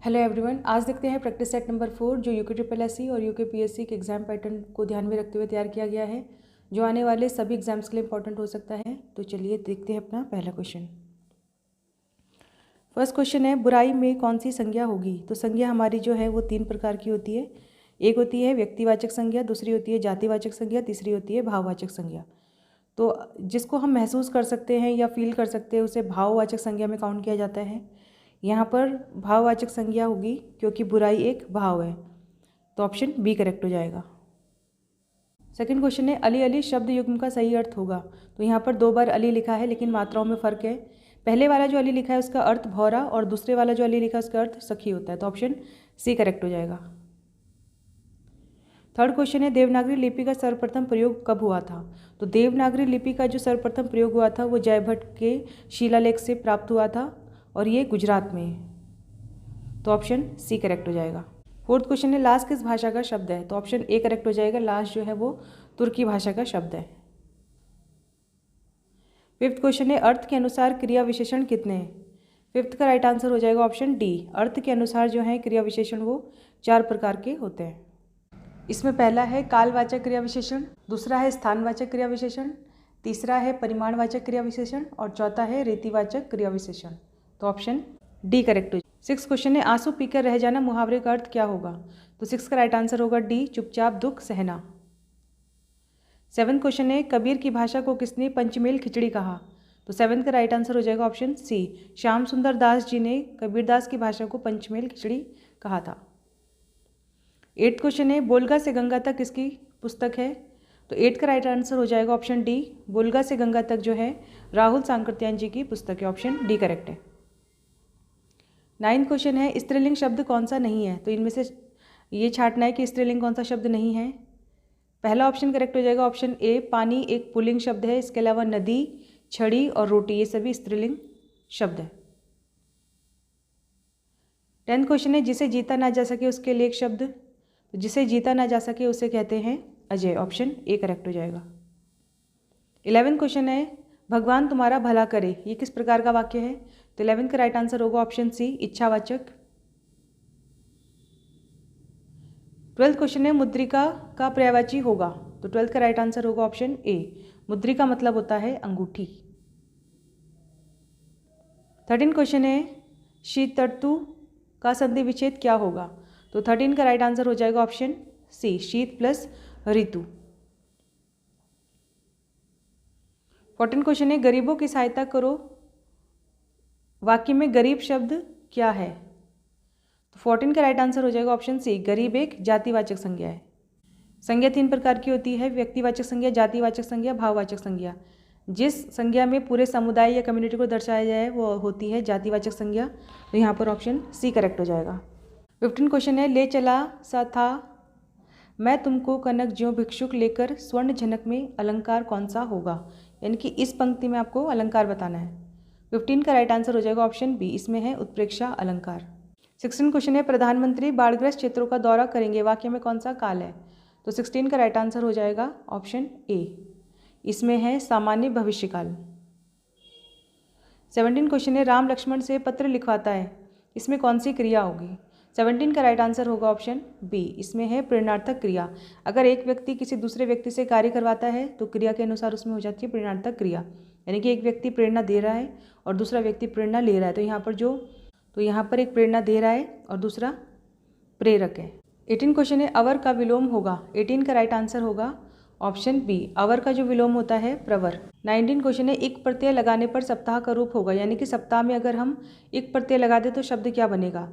Hello everyone, आज देखते हैं प्रैक्टिस सेट नंबर 4 जो यूके ट्रिपल एससी और यूके पीएससी के एग्जाम पैटर्न को ध्यान में रखते हुए तैयार किया गया है, जो आने वाले सभी एग्जाम्स के लिए इंपॉर्टेंट हो सकता है। तो चलिए देखते हैं अपना पहला क्वेश्चन। फर्स्ट क्वेश्चन है, बुराई में कौन सी संज्ञा होगी। तो संज्ञा हमारी जो है वो 3 प्रकार की होती है। एक होती है व्यक्तिवाचक संज्ञा, दूसरी होती है जातिवाचक संज्ञा, तीसरी होती है भाववाचक संज्ञा। तो जिसको हम महसूस कर सकते हैं या फील कर सकते हैं उसे भाववाचक संज्ञा में काउंट किया जाता है। यहाँ पर भाववाचक संज्ञा होगी क्योंकि बुराई एक भाव है, तो ऑप्शन बी करेक्ट हो जाएगा। सेकंड क्वेश्चन है, अली अली शब्द युग्म का सही अर्थ होगा। तो यहाँ पर 2 बार अली लिखा है लेकिन मात्राओं में फ़र्क है। पहले वाला जो अली लिखा है उसका अर्थ भौरा और दूसरे वाला जो अली लिखा है उसका अर्थ सखी होता है, तो ऑप्शन सी करेक्ट हो जाएगा। थर्ड क्वेश्चन है, देवनागरी लिपि का सर्वप्रथम प्रयोग कब हुआ था। तो देवनागरी लिपि का जो सर्वप्रथम प्रयोग हुआ था वो जयभट्ट के शिलालेख से प्राप्त हुआ था और ये गुजरात में है, तो ऑप्शन सी करेक्ट हो जाएगा। फोर्थ क्वेश्चन है, लाश किस भाषा का शब्द है। तो ऑप्शन ए करेक्ट हो जाएगा, लाश जो है वो तुर्की भाषा का शब्द है। फिफ्थ क्वेश्चन है, अर्थ के अनुसार क्रिया विशेषण कितने हैं। फिफ्थ का राइट आंसर हो जाएगा ऑप्शन डी। अर्थ के अनुसार जो है क्रिया विशेषण वो 4 प्रकार के होते हैं। इसमें पहला है कालवाचक क्रिया विशेषण, दूसरा है स्थानवाचक क्रिया विशेषण, तीसरा है परिमाणवाचक क्रिया विशेषण और चौथा है रीतिवाचक क्रिया विशेषण, तो ऑप्शन डी करेक्ट हो। 6 क्वेश्चन है, आंसू पीकर रह जाना मुहावरे का अर्थ क्या होगा। तो 6 का राइट आंसर होगा डी, चुपचाप दुख सहना। 7 क्वेश्चन है, कबीर की भाषा को किसने पंचमेल खिचड़ी कहा। तो 7 का राइट आंसर हो जाएगा ऑप्शन सी, श्याम सुंदर दास जी ने कबीरदास की भाषा को पंचमेल खिचड़ी कहा था। 8 क्वेश्चन है, बोलगा से गंगा तक किसकी पुस्तक है। तो 8 का राइट आंसर हो जाएगा ऑप्शन डी, बोलगा से गंगा तक जो है राहुल सांकृत्यायन जी की पुस्तक है, ऑप्शन डी करेक्ट है। 9 क्वेश्चन है, स्त्रीलिंग शब्द कौन सा नहीं है। तो इनमें से ये छांटना है कि स्त्रीलिंग कौन सा शब्द नहीं है। पहला ऑप्शन करेक्ट हो जाएगा ऑप्शन ए, पानी एक पुल्लिंग शब्द है। इसके अलावा नदी, छड़ी और रोटी ये सभी स्त्रीलिंग शब्द है। 10th क्वेश्चन है, जिसे जीता ना जा सके उसके लिए एक शब्द। तो जिसे जीता ना जा सके उसे कहते हैं अजय, ऑप्शन ए करेक्ट हो जाएगा। 11th क्वेश्चन है, भगवान तुम्हारा भला करे, ये किस प्रकार का वाक्य है। तो 11th का राइट आंसर होगा ऑप्शन सी, इच्छावाचक। 12th क्वेश्चन है, मुद्रिका का पर्यायवाची होगा। तो 12th का राइट आंसर होगा ऑप्शन ए, मुद्रिका मतलब होता है अंगूठी। 13th क्वेश्चन है, शीतर्तु का संधि विच्छेद क्या होगा। तो 13 का राइट आंसर हो जाएगा ऑप्शन सी, शीत प्लस ऋतु। 14 क्वेश्चन है, गरीबों की सहायता करो, वाक्य में गरीब शब्द क्या है। तो 14 का राइट आंसर हो जाएगा ऑप्शन सी, गरीब एक जातिवाचक संज्ञा है। संज्ञा 3 प्रकार की होती है, व्यक्तिवाचक संज्ञा, जातिवाचक संज्ञा, भाववाचक संज्ञा। जिस संज्ञा में पूरे समुदाय या कम्युनिटी को दर्शाया जाए वो होती है जातिवाचक संज्ञा, तो यहाँ पर ऑप्शन सी करेक्ट हो जाएगा। 15 क्वेश्चन है, ले चला सा था मैं तुमको कनक ज्यों भिक्षुक लेकर स्वर्ण झनक में अलंकार कौन सा होगा। यानी कि इस पंक्ति में आपको अलंकार बताना है। 15 का राइट आंसर हो जाएगा ऑप्शन बी, इसमें है उत्प्रेक्षा अलंकार। 16 क्वेश्चन है, प्रधानमंत्री बाढ़ग्रस्त क्षेत्रों का दौरा करेंगे, वाक्य में कौन सा काल है। तो 16 का राइट आंसर हो जाएगा ऑप्शन ए, इसमें है सामान्य भविष्यकाल। 17 क्वेश्चन है, राम लक्ष्मण से पत्र लिखवाता है, इसमें कौन सी क्रिया होगी। 17 का राइट आंसर होगा ऑप्शन बी, इसमें है प्रेरणार्थक क्रिया। अगर एक व्यक्ति किसी दूसरे व्यक्ति से कार्य करवाता है तो क्रिया के अनुसार उसमें हो जाती है प्रेरणार्थक क्रिया, यानी कि एक व्यक्ति प्रेरणा दे रहा है और दूसरा व्यक्ति प्रेरणा ले रहा है। तो यहाँ पर एक प्रेरणा दे रहा है और दूसरा प्रेरक है। 18 क्वेश्चन है, अवर का विलोम होगा। 18 का राइट आंसर होगा ऑप्शन बी, अवर का जो विलोम होता है प्रवर। 19 क्वेश्चन है, इक प्रत्यय लगाने पर सप्ताह का रूप होगा, यानी कि सप्ताह में अगर हम इक प्रत्यय लगा दें तो शब्द क्या बनेगा।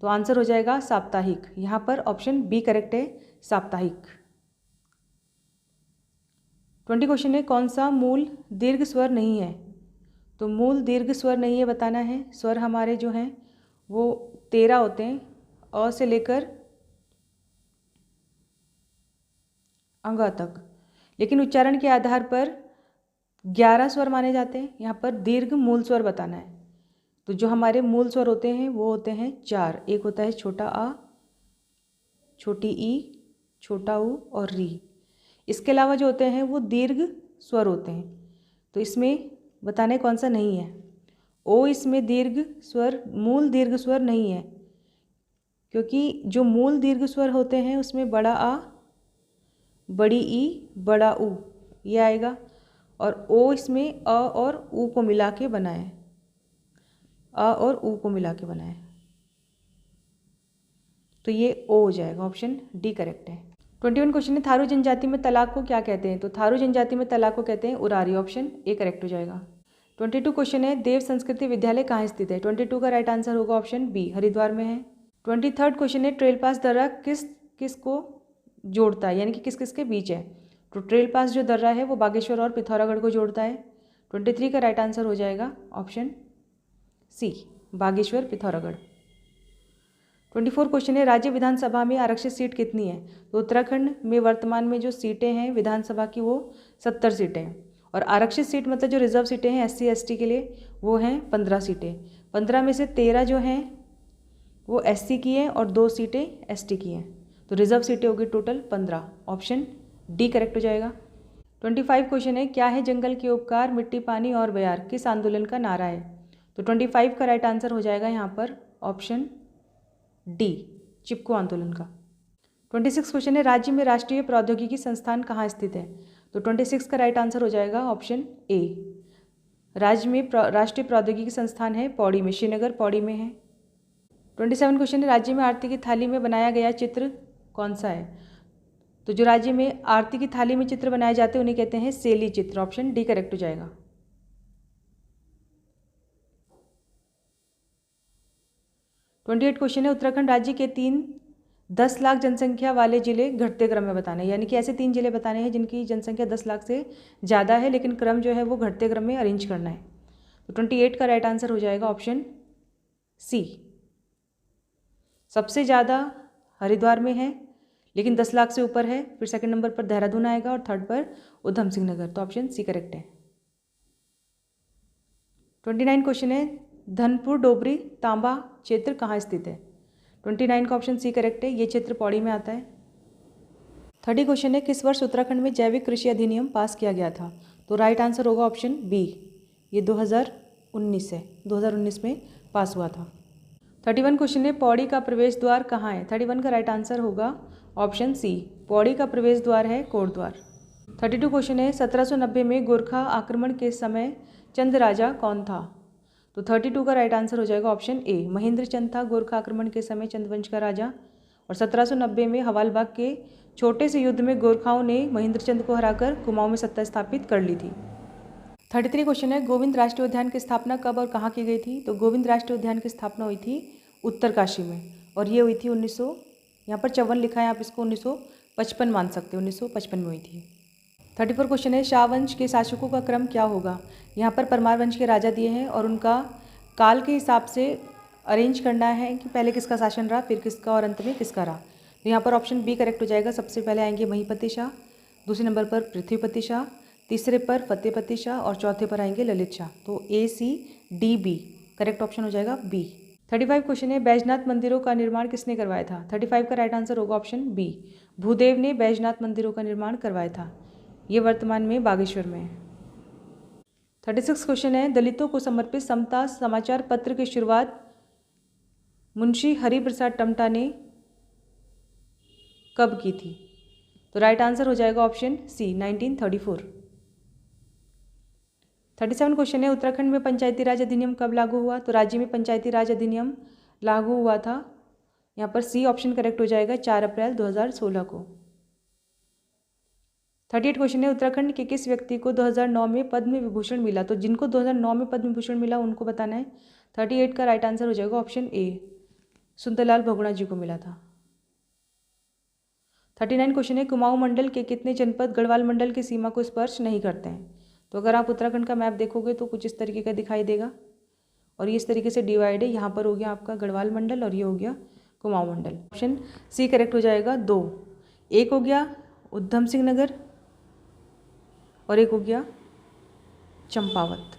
तो आंसर हो जाएगा साप्ताहिक, यहाँ पर ऑप्शन बी करेक्ट है, साप्ताहिक। 20 क्वेश्चन है, कौन सा मूल दीर्घ स्वर नहीं है। तो मूल दीर्घ स्वर नहीं है बताना है। स्वर हमारे जो हैं वो 13 होते हैं, अ से लेकर अंग तक, लेकिन उच्चारण के आधार पर 11 स्वर माने जाते हैं। यहाँ पर दीर्घ मूल स्वर बताना है। तो जो हमारे मूल स्वर होते हैं वो होते हैं 4। एक होता है छोटा आ, छोटी ई, छोटा ऊ और री। इसके अलावा जो होते हैं वो दीर्घ स्वर होते हैं। तो इसमें बताने कौन सा नहीं है। ओ इसमें दीर्घ स्वर, मूल दीर्घ स्वर नहीं है, क्योंकि जो मूल दीर्घ स्वर होते हैं उसमें बड़ा आ, बड़ी ई, बड़ा ऊ ये आएगा, और ओ इसमें अ और ऊ को मिला के बना है, अ और ऊ को मिला के बना है, तो ये ओ हो जाएगा, ऑप्शन डी करेक्ट है। 21 क्वेश्चन है, थारू जनजाति में तलाक को क्या कहते हैं? तो थारू जनजाति में तलाक को कहते हैं उरारी, ऑप्शन ए करेक्ट हो जाएगा। 22 क्वेश्चन है, देव संस्कृति विद्यालय कहाँ स्थित है? 22 का राइट आंसर होगा ऑप्शन बी, हरिद्वार में है। 23 क्वेश्चन है, ट्रेल पास दर्रा किस किस को जोड़ता है, यानी कि किस किस के बीच है? तो ट्रेल पास जो दर्रा है वो बागेश्वर और पिथौरागढ़ को जोड़ता है। 23 का राइट आंसर हो जाएगा option C, Bageshwar Pithoragarh. 24 question है, राज्य विधानसभा में आरक्षित सीट कितनी है? तो उत्तराखंड में वर्तमान में जो सीटें हैं विधानसभा की वो 70 सीटें हैं, और आरक्षित सीट मतलब जो रिजर्व सीटें हैं SC ST के लिए वो हैं 15 सीटें। 15 में से 13 जो हैं वो SC की हैं और 2 सीटें ST की हैं, तो रिजर्व सीटें होगी टोटल 15, ऑप्शन डी करेक्ट हो जाएगा। 25 क्वेश्चन है, क्या है जंगल के उपकार, मिट्टी पानी और बयार किस आंदोलन का नारा है? तो 25 का राइट आंसर हो जाएगा यहाँ पर ऑप्शन डी, चिपको आंदोलन का। 26 क्वेश्चन है, राज्य में राष्ट्रीय प्रौद्योगिकी संस्थान कहाँ स्थित है? तो 26 का राइट आंसर हो जाएगा ऑप्शन ए, राज्य में राष्ट्रीय प्रौद्योगिकी संस्थान है पौड़ी में, श्रीनगर पौड़ी में है। 27 क्वेश्चन है, राज्य में आरती की थाली में बनाया गया चित्र कौन सा है? तो जो राज्य में आरती की थाली में चित्र बनाए जाते हैं उन्हें कहते हैं सेली चित्र, ऑप्शन डी करेक्ट हो जाएगा। 28 क्वेश्चन है, उत्तराखंड राज्य के 10 लाख जनसंख्या वाले जिले घटते क्रम में बताने, यानी कि ऐसे 3 जिले बताने हैं जिनकी जनसंख्या 10 लाख से ज़्यादा है लेकिन क्रम जो है वो घटते क्रम में अरेंज करना है। तो 28 का राइट आंसर हो जाएगा ऑप्शन सी, सबसे ज़्यादा हरिद्वार में है लेकिन 10 लाख से ऊपर है, फिर सेकंड नंबर पर देहरादून आएगा और थर्ड पर उधम सिंह नगर, तो ऑप्शन सी करेक्ट है। 29 क्वेश्चन है, धनपुर डोबरी तांबा क्षेत्र कहाँ स्थित है? 29 का ऑप्शन सी करेक्ट है, ये क्षेत्र पौड़ी में आता है। 30 क्वेश्चन है, किस वर्ष उत्तराखंड में जैविक कृषि अधिनियम पास किया गया था? तो राइट आंसर होगा ऑप्शन बी, ये 2019 है, 2019 में पास हुआ था। 31 क्वेश्चन है, पौड़ी का प्रवेश द्वार कहाँ है? 31 का राइट आंसर होगा ऑप्शन सी, पौड़ी का प्रवेश द्वार है कोटद्वार। 32 क्वेश्चन है, 1790 में गोरखा आक्रमण के समय चंद राजा कौन था? तो 32 का राइट आंसर हो जाएगा ऑप्शन ए, महेंद्र चंद था गोरखा आक्रमण के समय चंद वंश का राजा, और 1790 में हवालबाग के छोटे से युद्ध में गोरखाओं ने महेंद्र चंद को हराकर कुमाऊं में सत्ता स्थापित कर ली थी। 33 क्वेश्चन है, गोविंद राष्ट्रीय उद्यान की स्थापना कब और कहाँ की गई थी? तो गोविंद राष्ट्रीय उद्यान की स्थापना हुई थी उत्तरकाशी में, और ये हुई थी 1900, यहाँ पर 54 लिखा है, आप इसको 1955 मान सकते हो, 1955 में हुई थी। 34 क्वेश्चन है, शाहवंश के शासकों का क्रम क्या होगा? यहाँ पर परमार वंश के राजा दिए हैं और उनका काल के हिसाब से अरेंज करना है कि पहले किसका शासन रहा, फिर किसका, और अंत में किसका रहा। तो यहाँ पर ऑप्शन बी करेक्ट हो जाएगा, सबसे पहले आएंगे महीपति शाह, दूसरे नंबर पर पृथ्वीपति शाह, तीसरे पर फतेहपति शाह और चौथे पर आएंगे ललित शाह। तो ACDB करेक्ट ऑप्शन हो जाएगा बी। 35 क्वेश्चन है, बैजनाथ मंदिरों का निर्माण किसने करवाया था? 35 का राइट आंसर होगा ऑप्शन बी, भूदेव ने बैजनाथ मंदिरों का निर्माण करवाया था, ये वर्तमान में बागेश्वर में है। 36 क्वेश्चन है, दलितों को समर्पित समता समाचार पत्र की शुरुआत मुंशी हरिप्रसाद टमटा ने कब की थी? तो राइट आंसर हो जाएगा ऑप्शन सी, 1934। 37 क्वेश्चन है, उत्तराखंड में पंचायती राज अधिनियम कब लागू हुआ? तो राज्य में पंचायती राज अधिनियम लागू हुआ था, यहाँ पर सी ऑप्शन करेक्ट हो जाएगा, 4 अप्रैल 2016 को। 38 क्वेश्चन है, उत्तराखंड के किस व्यक्ति को 2009 में पद्म विभूषण मिला? तो जिनको 2009 में पद्म विभूषण मिला उनको बताना है। 38 का राइट आंसर हो जाएगा ऑप्शन ए, सुंदरलाल बहुगुणा जी को मिला था। 39 क्वेश्चन है, कुमाऊं मंडल के कितने जनपद गढ़वाल मंडल की सीमा को स्पर्श नहीं करते हैं? तो अगर आप उत्तराखंड का मैप देखोगे तो कुछ इस तरीके का दिखाई देगा, और ये इस तरीके से डिवाइड है, यहाँ पर हो गया आपका गढ़वाल मंडल और ये हो गया कुमाऊं मंडल। ऑप्शन सी करेक्ट हो जाएगा 2, एक हो गया उधम सिंह नगर और एक हो गया चंपावत।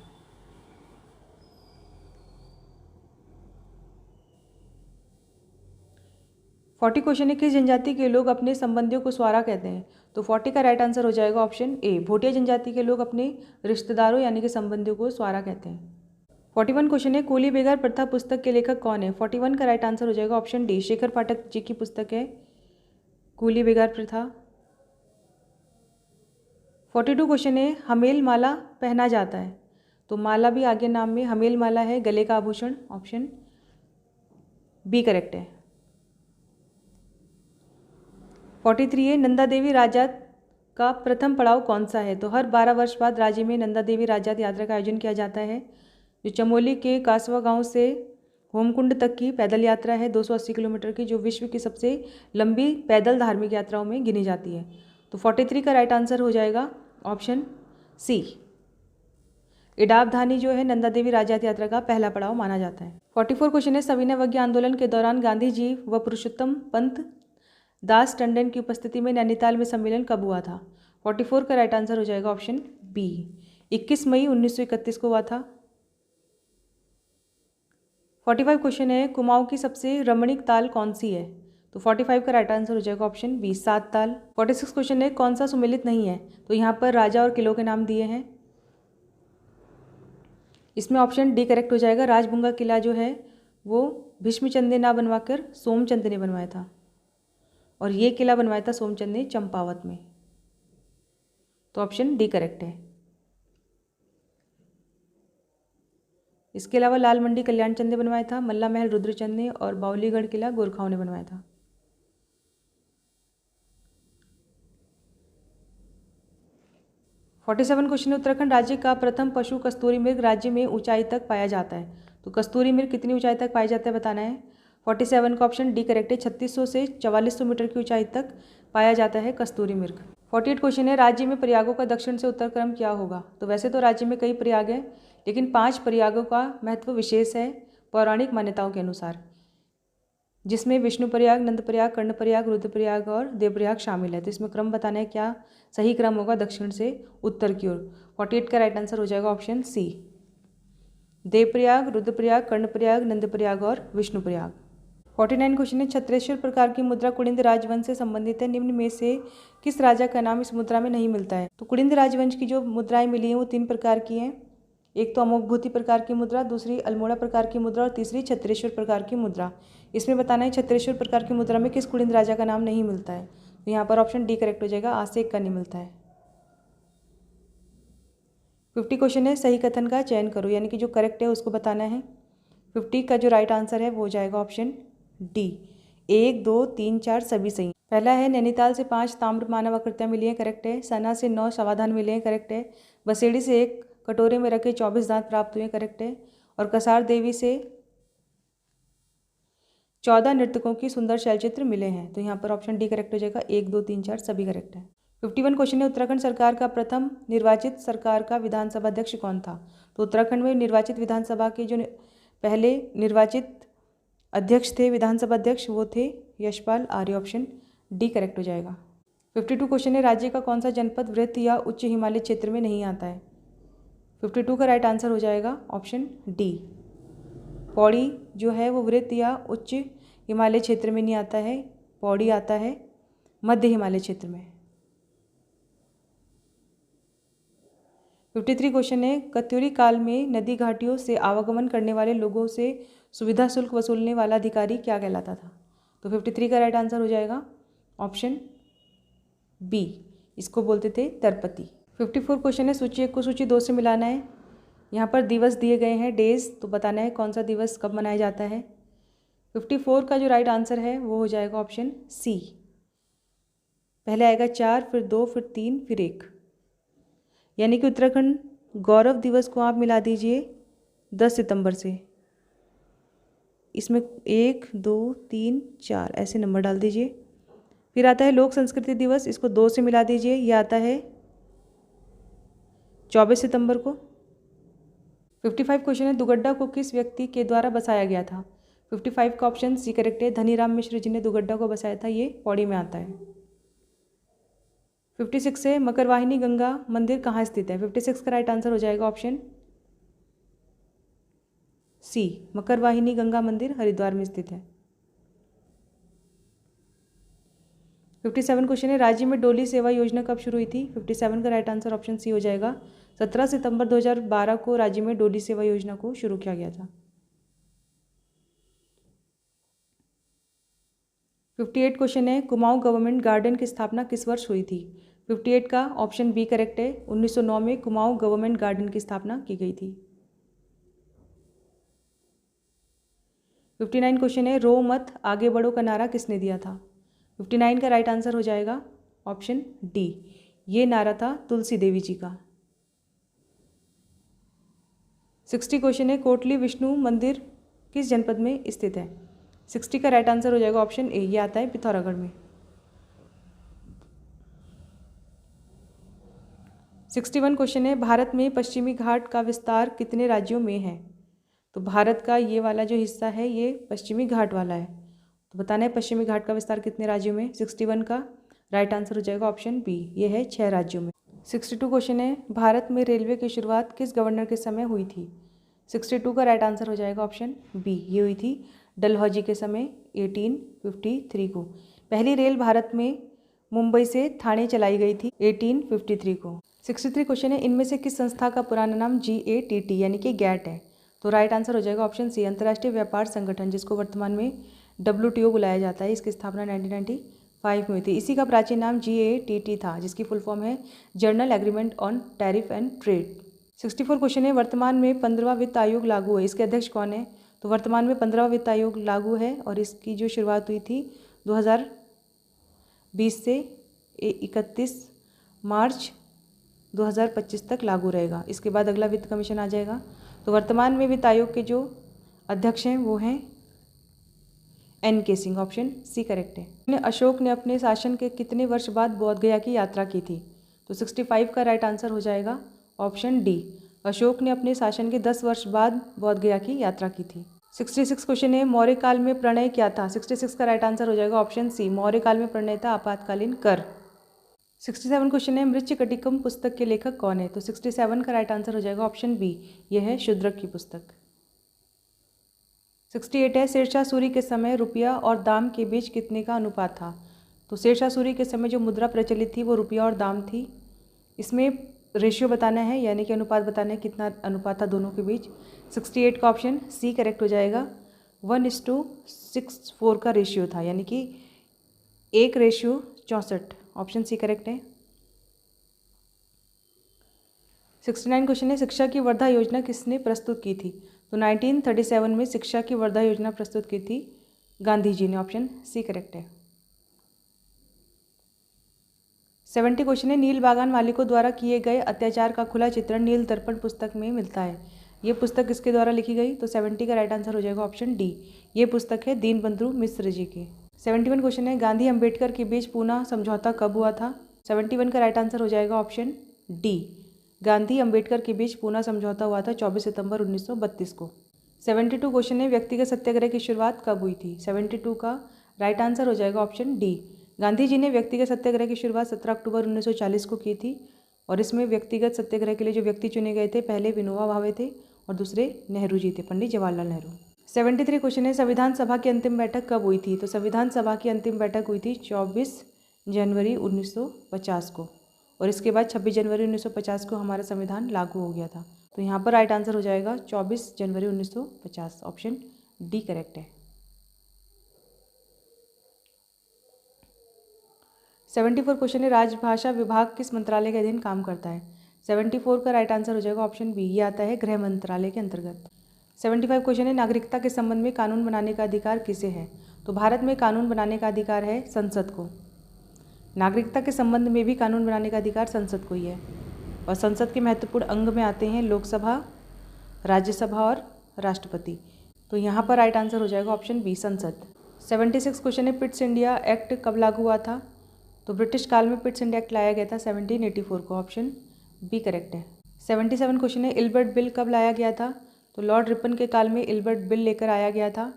फोर्टी क्वेश्चन है, किस जनजाति के लोग अपने संबंधियों को स्वारा कहते हैं? तो 40 का राइट आंसर हो जाएगा ऑप्शन ए, भोटिया जनजाति के लोग अपने रिश्तेदारों यानी कि संबंधियों को स्वारा कहते हैं। 41 क्वेश्चन है, कूली बेगार प्रथा पुस्तक के लेखक कौन है? 41 का राइट आंसर हो जाएगा ऑप्शन डी, शेखर पाठक जी की पुस्तक है कूली बेगार प्रथा। 42 क्वेश्चन है, हमेल माला पहना जाता है, तो माला भी आगे नाम में, हमेल माला है गले का आभूषण, ऑप्शन बी करेक्ट है। 43 है, नंदा देवी राजात का प्रथम पड़ाव कौन सा है? तो हर 12 वर्ष बाद राज्य में नंदा देवी राजात यात्रा का आयोजन किया जाता है, जो चमोली के कासवा गांव से होमकुंड तक की पैदल यात्रा है 280 किलोमीटर की, जो विश्व की सबसे लंबी पैदल धार्मिक यात्राओं में गिनी जाती है। तो 43 का राइट आंसर हो जाएगा ऑप्शन सी। इडाबधानी जो है नंदा देवी राजात यात्रा का पहला पड़ाव माना जाता है। 44 क्वेश्चन है, सविनय अवज्ञा आंदोलन के दौरान गांधी जी व पुरुषोत्तम पंत दास टंडन की उपस्थिति में नैनीताल में सम्मेलन कब हुआ था? 44 का राइट आंसर हो जाएगा ऑप्शन बी, 21 मई 1931 को हुआ था। 45 क्वेश्चन है, कुमाऊं की सबसे रमणीक ताल कौन सी है? तो 45 का राइट आंसर हो जाएगा ऑप्शन बी, 7 ताल। 46 क्वेश्चन है, कौन सा सुमेलित नहीं है? तो यहाँ पर राजा और किलों के नाम दिए हैं, इसमें ऑप्शन डी करेक्ट हो जाएगा। राजभुंगा किला जो है वो भीष्मचंद ने ना बनवाकर सोमचंद ने बनवाया था, और ये किला बनवाया था सोमचंद ने चंपावत में, तो ऑप्शन डी करेक्ट है। इसके अलावा लाल मंडी कल्याणचंद ने बनवाया था, मल्ला महल रुद्रचंद ने, और बावलीगढ़ किला गोरखाओं ने बनवाया था। फोर्टी 47 क्वेश्चन है, उत्तराखंड राज्य का प्रथम पशु कस्तूरी मृग राज्य में ऊंचाई तक पाया जाता है, तो कस्तूरी मृग कितनी ऊंचाई तक पाया जाता है बताना है। 47 का ऑप्शन डी करेक्ट है, 3600 से 4400 मीटर की ऊंचाई तक पाया जाता है कस्तूरी मृग। 48 क्वेश्चन है, राज्य में प्रयागों का दक्षिण से उत्तर क्रम क्या होगा? तो वैसे तो राज्य में कई प्रयाग हैं, लेकिन 5 प्रयागों का महत्व विशेष है पौराणिक मान्यताओं के अनुसार, जिसमें विष्णु प्रयाग, नंद प्रयाग, कर्ण प्रयाग, रुद्र प्रयाग और देव प्रयाग शामिल है। तो इसमें क्रम बताना है, क्या सही क्रम होगा दक्षिण से उत्तर की ओर। 48 का राइट आंसर हो जाएगा ऑप्शन सी, देव प्रयाग, रुद्र प्रयाग, कर्ण प्रयाग, नंद प्रयाग और विष्णु प्रयाग। 49 क्वेश्चन है, छत्रेश्वर प्रकार की मुद्रा कुलिंद राजवंश से संबंधित है, निम्न में से किस राजा का नाम इस मुद्रा में नहीं मिलता है? तो कुलिंद राजवंश की जो मुद्राएं मिली हैं वो 3 प्रकार की हैं, एक तो अमोघभूति प्रकार की मुद्रा, दूसरी अल्मोड़ा प्रकार की मुद्रा और तीसरी छत्रेश्वर प्रकार की मुद्रा। इसमें बताना है छत्रेश्वर प्रकार की मुद्रा में किस कुलिंद राजा का नाम नहीं मिलता है, तो यहाँ पर ऑप्शन डी करेक्ट हो जाएगा, आज से 1 का नहीं मिलता है। 50 क्वेश्चन है, सही कथन का चयन करो, यानी कि जो करेक्ट है उसको बताना है। 50 का जो राइट आंसर है वो हो जाएगा ऑप्शन डी, 1, 2, 3, 4 सभी सही। पहला है, नैनीताल से 5 ताम्र मानव आकृतियाँ मिली हैं, करेक्ट है। सना से 9 समाधान मिले हैं, करेक्ट है। बसेड़ी से 1 कटोरे में रखे 24 दांत प्राप्त हुए, करेक्ट है। और कसार देवी से 14 नर्तकों की सुंदर शैलचित्र मिले हैं, तो यहाँ पर ऑप्शन डी करेक्ट हो जाएगा, 1, 2, 3, 4 सभी करेक्ट है। 51 क्वेश्चन है, उत्तराखंड सरकार का प्रथम निर्वाचित सरकार का विधानसभा अध्यक्ष कौन था? तो उत्तराखंड में निर्वाचित विधानसभा के जो पहले निर्वाचित अध्यक्ष थे, विधानसभा अध्यक्ष, वो थे Yashpal Arya, option D correct हो जाएगा। 52 क्वेश्चन है, राज्य का कौन सा जनपद वृत्त या उच्च हिमालय क्षेत्र में नहीं आता है? 52 का राइट आंसर हो जाएगा ऑप्शन डी, पौड़ी जो है वो वृत्त या उच्च हिमालय क्षेत्र में नहीं आता है, पौड़ी आता है मध्य हिमालय क्षेत्र में। 53 क्वेश्चन है, कत्यूरी काल में नदी घाटियों से आवागमन करने वाले लोगों से सुविधा शुल्क वसूलने वाला अधिकारी क्या कहलाता था? तो 53 का राइट आंसर हो जाएगा ऑप्शन बी, इसको बोलते थे तरपति। 54 क्वेश्चन है, सूची 1 को सूची 2 से मिलाना है। यहाँ पर दिवस दिए गए हैं, डेज, तो बताना है कौन सा दिवस कब मनाया जाता है। 54 का जो राइट आंसर है वो हो जाएगा ऑप्शन सी, पहले आएगा 4, फिर 2, फिर 3, फिर 1, यानी कि उत्तराखंड गौरव दिवस को आप मिला दीजिए 10 सितंबर से, इसमें 1, 2, 3, 4 ऐसे नंबर डाल दीजिए। फिर आता है लोक संस्कृति दिवस, इसको 2 से मिला दीजिए, यह आता है 24 सितंबर को। 55 क्वेश्चन है, दुगड्डा को किस व्यक्ति के द्वारा बसाया गया था? 55 का ऑप्शन सी करेक्ट है, धनीराम मिश्र जी ने दुगड्डा को बसाया था, ये पौड़ी में आता है। 56 है, मकरवाहिनी गंगा मंदिर कहाँ स्थित है? 56 का राइट आंसर हो जाएगा ऑप्शन सी, मकरवाहिनी गंगा मंदिर हरिद्वार में स्थित है। 57 क्वेश्चन है, राज्य में डोली सेवा योजना कब शुरू हुई थी? 57 का राइट आंसर ऑप्शन सी हो जाएगा, 17 सितंबर 2012 को राज्य में डोली सेवा योजना को शुरू किया गया था। 58 क्वेश्चन है, कुमाऊं गवर्नमेंट गार्डन की स्थापना किस वर्ष हुई थी? 58 का ऑप्शन बी करेक्ट है। 1909 में कुमाऊं गवर्नमेंट गार्डन की स्थापना की गई थी। 59 क्वेश्चन है, रो मत आगे बढ़ो का नारा किसने दिया था? 59 का राइट आंसर हो जाएगा ऑप्शन डी, ये नारा था तुलसी देवी जी का। 60 क्वेश्चन है, कोटली विष्णु मंदिर किस जनपद में स्थित है? 60 का राइट आंसर हो जाएगा ऑप्शन ए, ये आता है पिथौरागढ़ में। 61 क्वेश्चन है, भारत में पश्चिमी घाट का विस्तार कितने राज्यों में है? तो भारत का ये वाला जो हिस्सा है ये पश्चिमी घाट वाला है, तो बताना है पश्चिमी घाट का विस्तार कितने राज्यों में। 61 का राइट आंसर हो जाएगा ऑप्शन बी, ये है 6 राज्यों में। 62 क्वेश्चन है, भारत में रेलवे की शुरुआत किस गवर्नर के समय हुई थी? 62 का राइट आंसर हो जाएगा ऑप्शन बी, ये हुई थी डलहौजी के समय 1853 को। पहली रेल भारत में मुंबई से ठाणे चलाई गई थी 1853 को। 63 क्वेश्चन है, इनमें से किस संस्था का पुराना नाम GATT यानी कि गैट है? तो राइट आंसर हो जाएगा ऑप्शन सी, अंतर्राष्ट्रीय व्यापार संगठन, जिसको वर्तमान में WTO बुलाया जाता है। इसकी स्थापना 1995 में हुई थी। इसी का प्राचीन नाम GATT था, जिसकी फुल फॉर्म है journal agreement on tariff and trade. 64 question है, वर्तमान में 15वां वित्त आयोग लागू है, इसके अध्यक्ष कौन है? तो वर्तमान में 15वां वित्त आयोग लागू है और इसकी जो शुरुआत हुई थी 2020 से 31 मार्च 2025 तक लागू रहेगा। इसके बाद अगला वित्त कमीशन आ जाएगा। तो वर्तमान में वित्त आयोग के जो अध्यक्ष हैं वो हैं NK Singh, option C correct है। अशोक ने अपने शासन के कितने वर्ष बाद बोध गया की यात्रा की थी? तो 65 का राइट आंसर हो जाएगा ऑप्शन डी, अशोक ने अपने शासन के 10 वर्ष बाद बोध गया की यात्रा की थी। 66 क्वेश्चन है, मौर्य काल में प्रणय क्या था? 66 का राइट आंसर हो जाएगा ऑप्शन सी, मौर्य काल में प्रणय था आपातकालीन कर। 67 क्वेश्चन है, मृच्छकटिकम पुस्तक के लेखक कौन है? तो 67 का राइट आंसर हो जाएगा ऑप्शन बी, यह है शूद्रक की पुस्तक। 68 है, शेरशाह सूरी के समय रुपया और दाम के बीच कितने का अनुपात था? तो शेरशाह सूरी के समय जो मुद्रा प्रचलित थी वो रुपया और दाम थी। इसमें रेशियो बताना है, यानी कि अनुपात बताना है, कितना अनुपात था दोनों के बीच। 68 का ऑप्शन सी करेक्ट हो जाएगा, 1:64 का रेशियो था, यानी कि 1:64, ऑप्शन सी करेक्ट है। 69 क्वेश्चन है, शिक्षा की वर्धा योजना किसने प्रस्तुत की थी? तो 1937 में शिक्षा की वर्धा योजना प्रस्तुत की थी गांधी जी ने, ऑप्शन सी करेक्ट है। 70 क्वेश्चन है, नील बागान मालिकों द्वारा किए गए अत्याचार का खुला चित्रण नील दर्पण पुस्तक में मिलता है, ये पुस्तक किसके द्वारा लिखी गई? तो 70 का राइट आंसर हो जाएगा ऑप्शन डी, ये पुस्तक है दीनबंधु मिश्र जी की। 71 क्वेश्चन है, गांधी अंबेडकर के बीच पूना समझौता कब हुआ था? 71 का राइट आंसर हो जाएगा ऑप्शन डी, गांधी अंबेडकर के बीच पूना समझौता हुआ था 24 सितंबर 1932 को। 72 क्वेश्चन है, व्यक्तिगत सत्याग्रह की शुरुआत कब हुई थी? 72 का राइट आंसर हो जाएगा ऑप्शन डी, गांधी जी ने व्यक्तिगत सत्याग्रह की शुरुआत 17 अक्टूबर 1940 को की थी और इसमें व्यक्तिगत सत्याग्रह के लिए जो व्यक्ति चुने गए थे, पहले विनोबा भावे थे और दूसरे नेहरू जी थे, पंडित जवाहरलाल नेहरू। 73 क्वेश्चन है, संविधान सभा की अंतिम बैठक कब हुई थी? तो संविधान सभा की अंतिम बैठक हुई थी 24 जनवरी 1950 को और इसके बाद 26 जनवरी 1950 को हमारा संविधान लागू हो गया था। तो यहाँ पर राइट आंसर हो जाएगा 24 जनवरी 1950, ऑप्शन डी करेक्ट है। 74 क्वेश्चन है, राजभाषा विभाग किस मंत्रालय के अधीन काम करता है? 74 का राइट आंसर हो जाएगा ऑप्शन बी, ये आता है गृह मंत्रालय के अंतर्गत। 75 क्वेश्चन है, नागरिकता के संबंध में कानून बनाने का अधिकार किसे है? तो भारत में कानून बनाने का अधिकार है संसद को। नागरिकता के संबंध में भी कानून बनाने का अधिकार संसद को ही है और संसद के महत्वपूर्ण अंग में आते हैं लोकसभा, राज्यसभा और राष्ट्रपति। तो यहाँ पर राइट आंसर हो जाएगा ऑप्शन बी, संसद। 76 क्वेश्चन है, पिट्स इंडिया एक्ट कब लागू हुआ था? तो ब्रिटिश काल में पिट्स इंडिया एक्ट लाया गया था 1784 को, ऑप्शन बी करेक्ट है। 77 क्वेश्चन है, इल्बर्ट बिल कब लाया गया था? तो लॉर्ड रिपन के काल में इल्बर्ट बिल लेकर आया गया था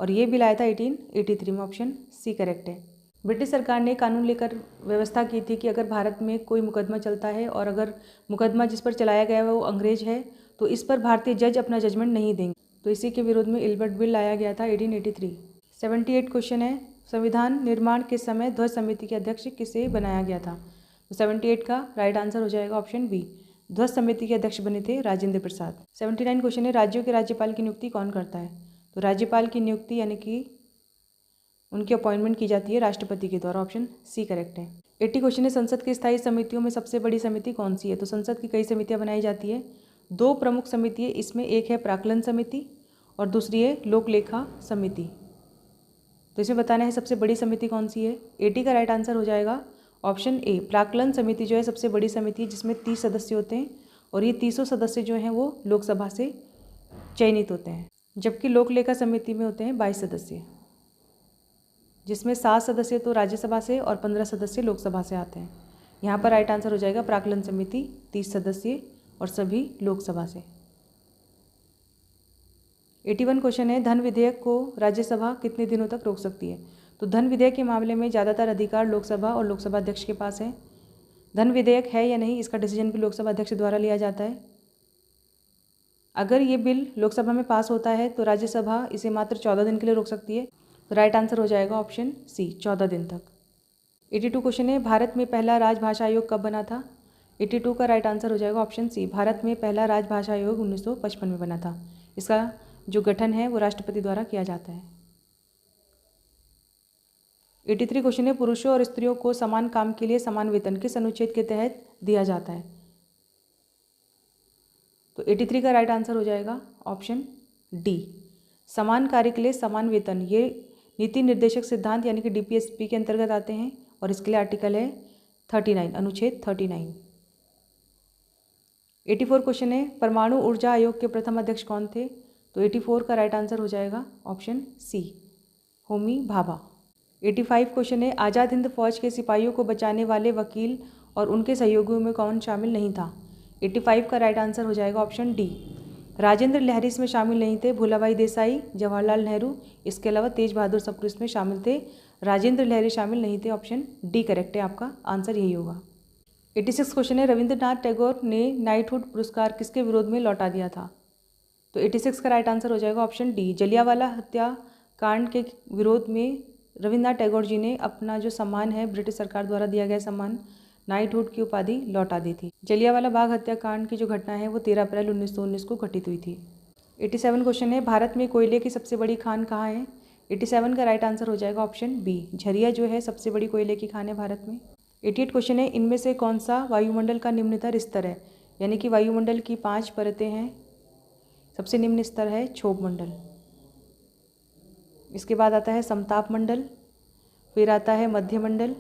और ये बिल आया था 1883 में, ऑप्शन सी करेक्ट है। ब्रिटिश सरकार ने कानून लेकर व्यवस्था की थी कि अगर भारत में कोई मुकदमा चलता है और अगर मुकदमा जिस पर चलाया गया है वो अंग्रेज है तो इस पर भारतीय जज अपना जजमेंट नहीं देंगे, तो इसी के विरोध में इल्बर्ट बिल लाया गया था 1883। 78 क्वेश्चन है, संविधान निर्माण के समय ध्वज समिति के अध्यक्ष किसे बनाया गया था? तो 78 का राइट आंसर हो जाएगा ऑप्शन बी, ध्वज समिति के अध्यक्ष बने थे राजेंद्र प्रसाद। 79 क्वेश्चन है, राज्यों के राज्यपाल की नियुक्ति कौन करता है? तो राज्यपाल की नियुक्ति यानी कि उनकी अपॉइंटमेंट की जाती है राष्ट्रपति के द्वारा। ऑप्शन सी करेक्ट है। 80 क्वेश्चन है, संसद की स्थायी समितियों में सबसे बड़ी समिति कौन सी है? तो संसद की कई समितियां बनाई जाती है, दो प्रमुख समिति है इसमें, एक है प्राक्कलन समिति और दूसरी है लोक लेखा समिति। तो इसमें बताना है सबसे बड़ी समिति कौन सी है। 80 का राइट आंसर हो जाएगा ऑप्शन ए, प्राक्कलन समिति जो है सबसे बड़ी समिति है, जिसमें 30 सदस्य होते हैं और ये 30 सदस्य जो हैं वो लोकसभा से चयनित होते हैं, जबकि लोक लेखा समिति में होते हैं 22 सदस्य, जिसमें 7 सदस्य तो राज्यसभा से और 15 सदस्य लोकसभा से आते हैं। यहाँ पर राइट आंसर हो जाएगा प्राक्कलन समिति 30 सदस्य और सभी लोकसभा से। 81 क्वेश्चन है, धन विधेयक को राज्यसभा कितने दिनों तक रोक सकती है? तो धन विधेयक के मामले में ज़्यादातर अधिकार लोकसभा और लोकसभा अध्यक्ष के पास है। धन विधेयक है या नहीं इसका डिसीजन भी लोकसभा अध्यक्ष द्वारा लिया जाता है। अगर ये बिल लोकसभा में पास होता है तो राज्यसभा इसे मात्र 14 दिन के लिए रोक सकती है। तो राइट आंसर हो जाएगा ऑप्शन सी, 14 दिन तक। 82 क्वेश्चन है, भारत में पहला राजभाषा आयोग कब बना था? 82 का राइट आंसर हो जाएगा ऑप्शन सी, भारत में पहला राजभाषा आयोग 1955 में बना था। इसका जो गठन है वो राष्ट्रपति द्वारा किया जाता है। 83 क्वेश्चन है, पुरुषों और स्त्रियों को समान काम के लिए समान वेतन किस अनुच्छेद के तहत दिया जाता है? तो 83 का राइट आंसर हो जाएगा ऑप्शन डी, समान कार्य के लिए समान वेतन। ये नीति निर्देशक सिद्धांत यानी कि DPSP के अंतर्गत आते हैं और इसके लिए आर्टिकल है 39, अनुच्छेद 39। 84 क्वेश्चन है, परमाणु ऊर्जा आयोग के प्रथम अध्यक्ष कौन थे? तो 84 का राइट आंसर हो जाएगा option C, Homi Bhabha. 85 question है, आज़ाद हिंद फौज के सिपाहियों को बचाने वाले वकील और उनके सहयोगियों में कौन शामिल नहीं था? 85 का राइट आंसर हो जाएगा ऑप्शन डी, राजेंद्र लहरी इसमें शामिल नहीं थे, भूलाभाई देसाई, जवाहरलाल नेहरू, इसके अलावा तेज बहादुर सप्रू इसमें शामिल थे, राजेंद्र लहरी शामिल नहीं थे। ऑप्शन डी करेक्ट है, आपका आंसर यही होगा। 86 क्वेश्चन है, रविंद्रनाथ टैगोर ने नाइटहुड पुरस्कार किसके विरोध में लौटा दिया था? तो 86 का राइट आंसर हो जाएगा ऑप्शन डी, जलियांवाला हत्याकांड के विरोध में रविंद्रनाथ टैगोर जी ने अपना जो सम्मान है, ब्रिटिश सरकार द्वारा दिया गया सम्मान नाइटहुड की उपाधि लौटा दी थी। जलियांवाला बाग हत्याकांड की जो घटना है वो 13 अप्रैल 1919 को घटित हुई थी। 87 क्वेश्चन है, भारत में कोयले की सबसे बड़ी खान कहाँ है? 87 का राइट आंसर हो जाएगा ऑप्शन बी, झरिया जो है सबसे बड़ी कोयले की खान है भारत में। 88 क्वेश्चन है, इनमें से कौन सा वायुमंडल का निम्नतर स्तर है? यानी कि वायुमंडल की 5 परतें हैं, सबसे निम्न स्तर है क्षोभ मंडल, इसके बाद आता है समताप मंडल, फिर आता है मध्य मंडल,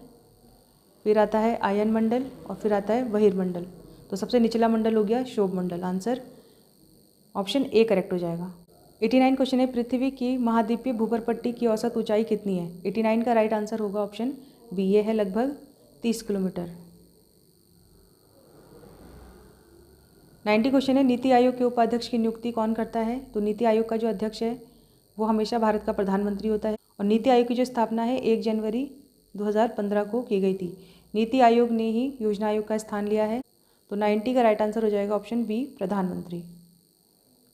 फिर आता है आयन मंडल और फिर आता है बहिर्मंडल। तो सबसे निचला मंडल हो गया क्षोभ मंडल, आंसर ऑप्शन ए करेक्ट हो जाएगा। 89 क्वेश्चन है, पृथ्वी की महाद्वीपीय भूपरपट्टी की औसत ऊंचाई कितनी है? 89 का राइट आंसर होगा ऑप्शन बी, ये है लगभग 30 किलोमीटर। 90 क्वेश्चन है, नीति आयोग के उपाध्यक्ष की नियुक्ति कौन करता है? तो नीति आयोग का जो अध्यक्ष है वो हमेशा भारत का प्रधानमंत्री होता है और नीति आयोग की जो स्थापना है 1 जनवरी 2015 को की गई थी। नीति आयोग ने ही योजना आयोग का स्थान लिया है। तो 90 का राइट आंसर हो जाएगा ऑप्शन बी, प्रधानमंत्री।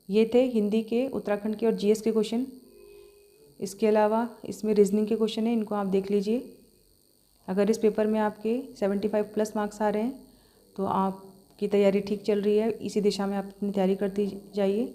ये थे हिंदी के, उत्तराखंड के और GS के क्वेश्चन। इसके अलावा इसमें रीजनिंग के क्वेश्चन है, इनको आप देख लीजिए। अगर इस पेपर में आपके 75+ मार्क्स आ रहे हैं तो आपकी तैयारी ठीक चल रही है, इसी दिशा में आप अपनी तैयारी करती जाइए।